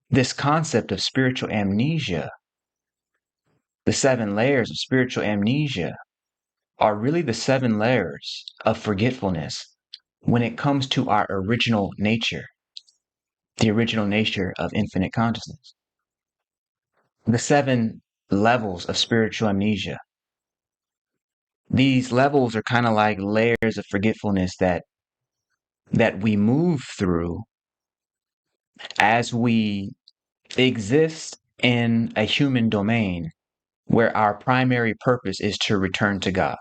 this concept of spiritual amnesia, the 7 layers of spiritual amnesia, are really the 7 layers of forgetfulness when it comes to our original nature, the original nature of infinite consciousness. The 7 levels of spiritual amnesia. These levels are kind of like layers of forgetfulness that we move through as we exist in a human domain where our primary purpose is to return to God.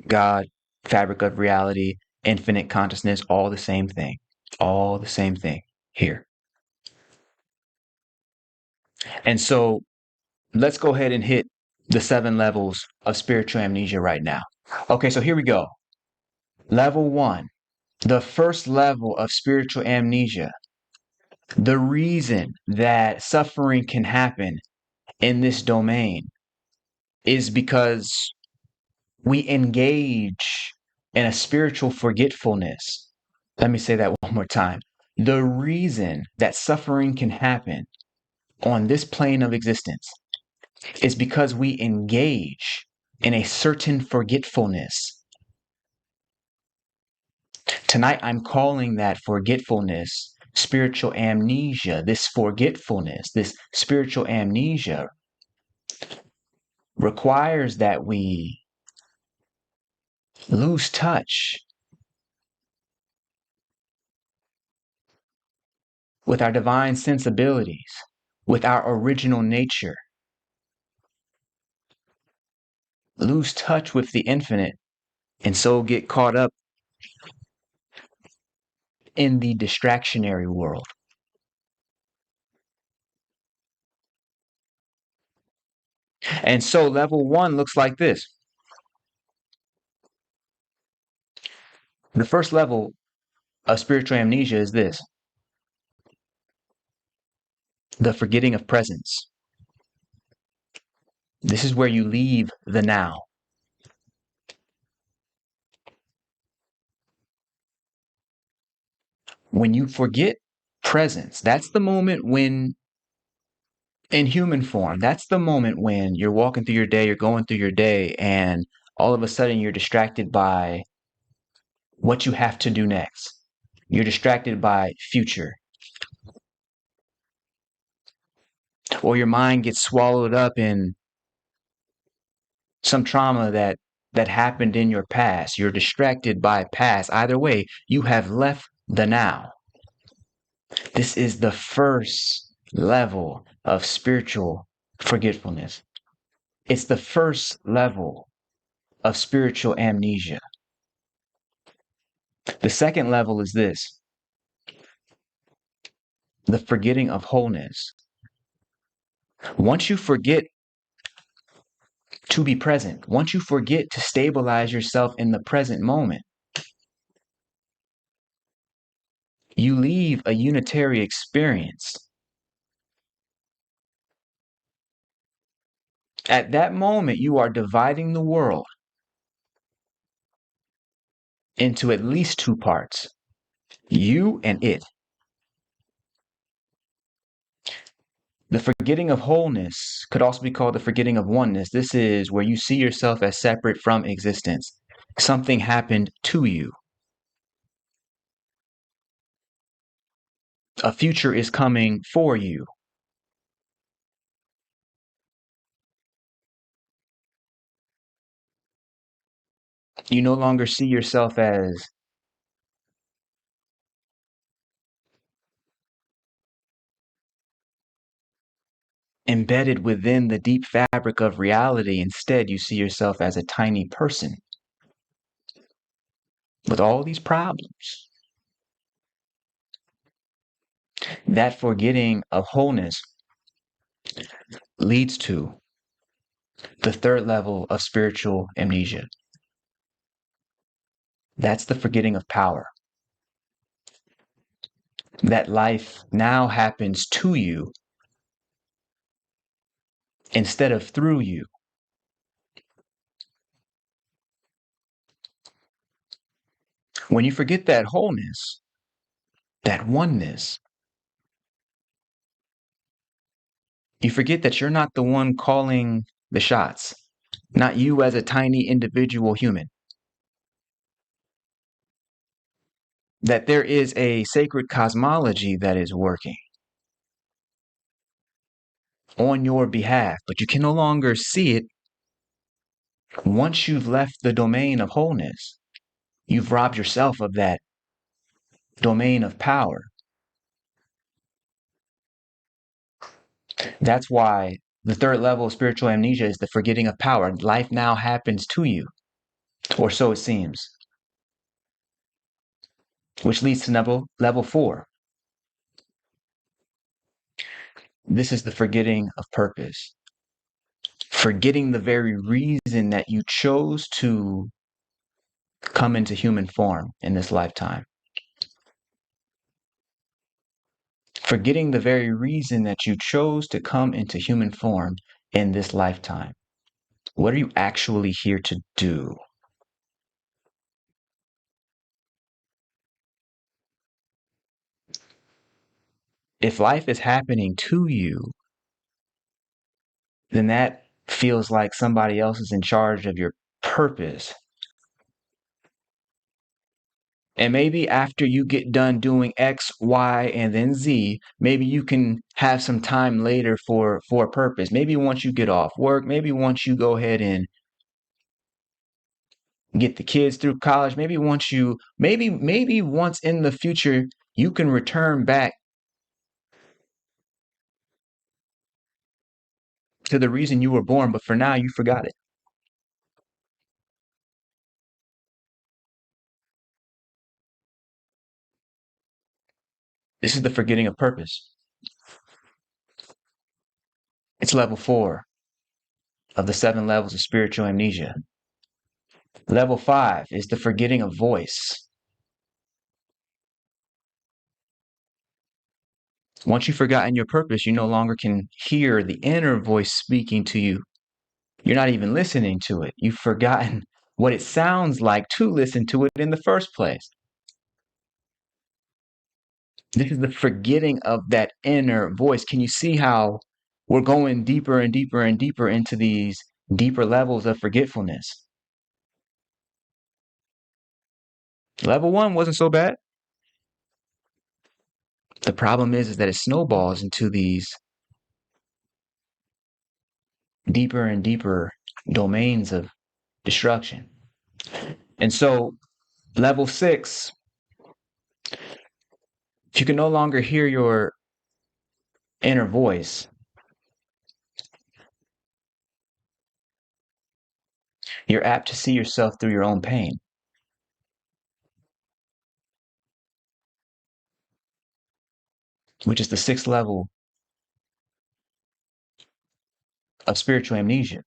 God, fabric of reality, infinite consciousness, all the same thing. All the same thing here. And so let's go ahead and hit the 7 levels of spiritual amnesia right now. Okay, so here we go. Level 1, the first level of spiritual amnesia. The reason that suffering can happen in this domain is because we engage in a spiritual forgetfulness. Let me say that one more time. The reason that suffering can happen on this plane of existence is because we engage in a certain forgetfulness. Tonight, I'm calling that forgetfulness spiritual amnesia. This forgetfulness, this spiritual amnesia requires that we lose touch with our divine sensibilities, with our original nature. Lose touch with the infinite, and so get caught up in the distractionary world. And so level 1 looks like this. The first level of spiritual amnesia is this: the forgetting of presence. This is where you leave the now. When you forget presence, that's the moment when, in human form, that's the moment when you're walking through your day, you're going through your day, and all of a sudden you're distracted by what you have to do next. You're distracted by future. Or your mind gets swallowed up in some trauma that happened in your past. You're distracted by past. Either way, you have left the now. This is the first level of spiritual forgetfulness. It's the first level of spiritual amnesia. The second level is this: the forgetting of wholeness. Once you forget to be present, once you forget to stabilize yourself in the present moment, you leave a unitary experience. At that moment, you are dividing the world into at least 2 parts, you and it. The forgetting of wholeness could also be called the forgetting of oneness. This is where you see yourself as separate from existence. Something happened to you. A future is coming for you. You no longer see yourself as embedded within the deep fabric of reality. Instead, you see yourself as a tiny person with all these problems. That forgetting of wholeness leads to the third level of spiritual amnesia. That's the forgetting of power. That life now happens to you instead of through you. When you forget that wholeness, that oneness, You forget that you're not the one calling the shots, not you as a tiny individual human. That there is a sacred cosmology that is working on your behalf, but you can no longer see it once you've left the domain of wholeness. You've robbed yourself of that domain of power. That's why the third level of spiritual amnesia is the forgetting of power. Life now happens to you, or so it seems, which leads to level 4. This is the forgetting of purpose. Forgetting the very reason that you chose to come into human form in this lifetime. Forgetting the very reason that you chose to come into human form in this lifetime. What are you actually here to do? If life is happening to you, then that feels like somebody else is in charge of your purpose. And maybe after you get done doing X, Y, and then Z, maybe you can have some time later for a purpose. Maybe once you get off work, maybe once you go ahead and get the kids through college, maybe once in the future you can return back to the reason you were born, but for now you forgot it. This is the forgetting of purpose. It's level 4 of the 7 levels of spiritual amnesia. Level 5 is the forgetting of voice. Once you've forgotten your purpose, you no longer can hear the inner voice speaking to you. You're not even listening to it. You've forgotten what it sounds like to listen to it in the first place. This is the forgetting of that inner voice. Can you see how we're going deeper and deeper and deeper into these deeper levels of forgetfulness? Level 1 wasn't so bad. The problem is that it snowballs into these deeper and deeper domains of destruction. And so, level 6, if you can no longer hear your inner voice, you're apt to see yourself through your own pain, which is the 6th level of spiritual amnesia.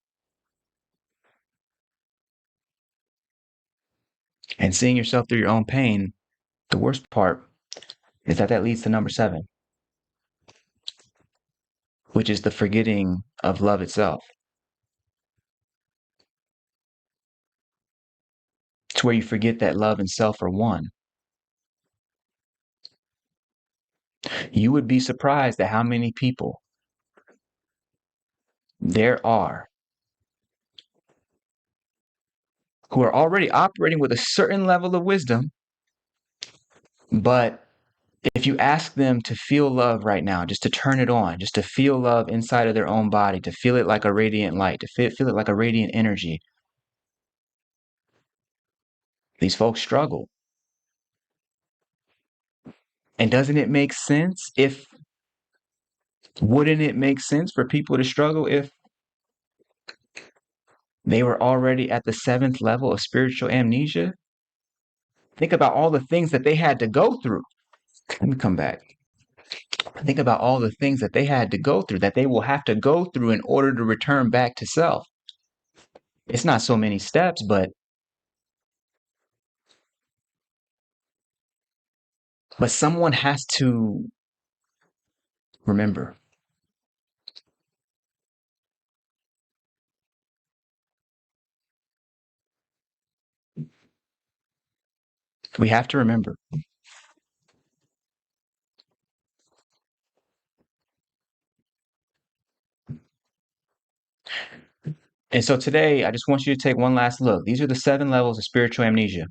And seeing yourself through your own pain, the worst part is that leads to number 7, which is the forgetting of love itself. It's where you forget that love and self are one. You would be surprised at how many people there are who are already operating with a certain level of wisdom, but if you ask them to feel love right now, just to turn it on, just to feel love inside of their own body, to feel it like a radiant light, to feel it like a radiant energy, these folks struggle. And wouldn't it make sense for people to struggle if they were already at the 7th level of spiritual amnesia? Think about all the things that they had to go through. Let me come back. Think about all the things that they had to go through, that they will have to go through in order to return back to self. It's not so many steps, but someone has to remember. We have to remember. And so today, I just want you to take one last look. These are the 7 levels of spiritual amnesia.